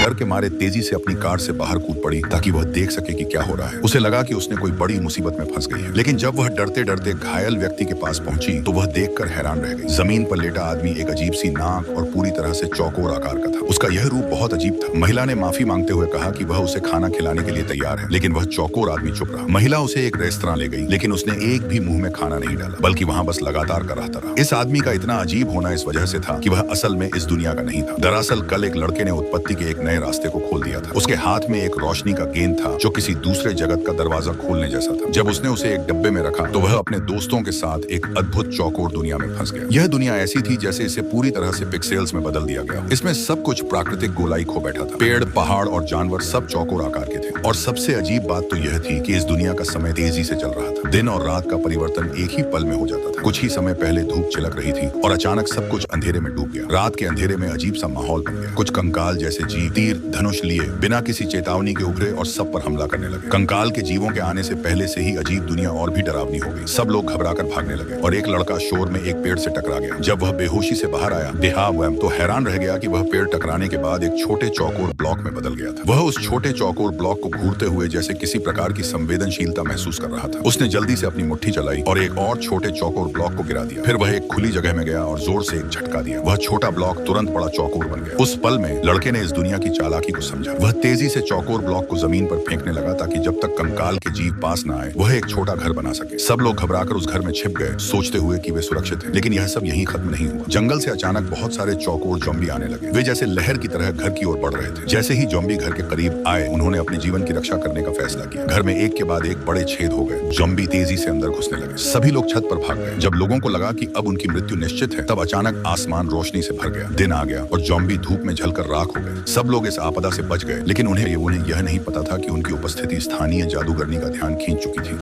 डर के मारे तेजी से अपनी कार से बाहर कूद पड़ी ताकि वह देख सके कि क्या हो रहा है। उसे लगा कि उसने कोई बड़ी मुसीबत में फंस गई है, लेकिन जब वह डरते डरते घायल व्यक्ति के पास पहुंची तो वह देखकर हैरान रह गई। जमीन पर लेटा आदमी एक अजीब सी नाक और पूरी तरह से चौकोर आकार का था। उसका यह रूप बहुत अजीब था। महिला ने माफी मांगते हुए कहा कि वह उसे खाना खिलाने के लिए तैयार है, लेकिन वह चौकोर आदमी चुप रहा। महिला उसे एक रेस्तरां ले गई, लेकिन उसने एक भी मुंह में खाना नहीं डाला, बल्कि वहां बस लगातार कराहता रहा। इस आदमी का इतना अजीब होना इस वजह से था कि वह असल में इस दुनिया का नहीं था। दरअसल कल एक लड़के ने उत्पत्ति के एक नए रास्ते को खोल दिया था। उसके हाथ में एक रोशनी का गेंद था जो किसी दूसरे जगत का दरवाजा खोलने जैसा था। जब उसने उसे एक डब्बे में रखा तो वह अपने दोस्तों के साथ एक अद्भुत चौकोर दुनिया में फंस गया। यह दुनिया ऐसी थी जैसे इसे पूरी तरह से पिक्सेल्स में बदल दिया गया। इसमें सब कुछ प्राकृतिक गोलाई खो बैठा था। पेड़, पहाड़ और जानवर सब चौकोर आकार के थे। और सबसे अजीब बात तो यह थी कि इस दुनिया का समय तेजी से चल रहा था। दिन और रात का परिवर्तन एक ही पल में हो जाता था। कुछ ही समय पहले धूप चिलक रही थी और अचानक सब कुछ अंधेरे में डूब गया। रात के अंधेरे में अजीब सा माहौल बन गया। कुछ कंकाल जैसे जीव तीर धनुष लिए बिना किसी चेतावनी के उभरे और सब पर हमला करने लगे। कंकाल के जीवों के आने से पहले से ही अजीब दुनिया और भी डरावनी हो गई। सब लोग घबराकर भागने लगे और एक लड़का शोर में एक पेड़ से टकरा गया। जब वह बेहोशी से बाहर आया बेहावम तो हैरान रह गया कि वह पेड़ टकराने के बाद एक छोटे चौकोर ब्लॉक में बदल गया था। वह उस छोटे चौकोर ब्लॉक को घूरते हुए जैसे किसी प्रकार की संवेदनशीलता महसूस कर रहा था। उसने जल्दी से अपनी मुट्ठी चलाई और एक और छोटे चौकोर ब्लॉक को गिरा दिया। फिर वह एक खुली जगह में गया और जोर से एक झटका दिया। वह छोटा ब्लॉक तुरंत बड़ा चौकोर बन गया। उस पल में लड़के ने इस दुनिया की चालाकी को समझा। वह तेजी से चौकोर ब्लॉक को जमीन पर फेंकने लगा ताकि जब तक कंकाल के जीव पास न आए वह एक छोटा घर बना सके। सब लोग घबराकर उस घर में छिप गए, सोचते हुए कि वे सुरक्षित हैं। लेकिन यह सब यहीं खत्म नहीं हुआ। जंगल से अचानक बहुत सारे चौकोर ज़ॉम्बी आने लगे। वे जैसे लहर की तरह घर की ओर बढ़ रहे थे। जैसे ही ज़ॉम्बी घर के करीब आए उन्होंने अपने जीवन की रक्षा करने का फैसला किया। घर में एक के बाद एक बड़े छेद हो गए। ज़ॉम्बी तेजी से अंदर घुसने लगे। सभी लोग छत पर भाग गए। जब लोगों को लगा कि अब उनकी मृत्यु निश्चित है तब अचानक आसमान रोशनी से भर गया। दिन आ गया और ज़ॉम्बी धूप में जलकर राख हो गए। सब लोग इस आपदा से बच गए, लेकिन उन्हें यह नहीं पता था कि उनकी उपस्थिति स्थानीय जादूगरनी का ध्यान खींच चुकी थी।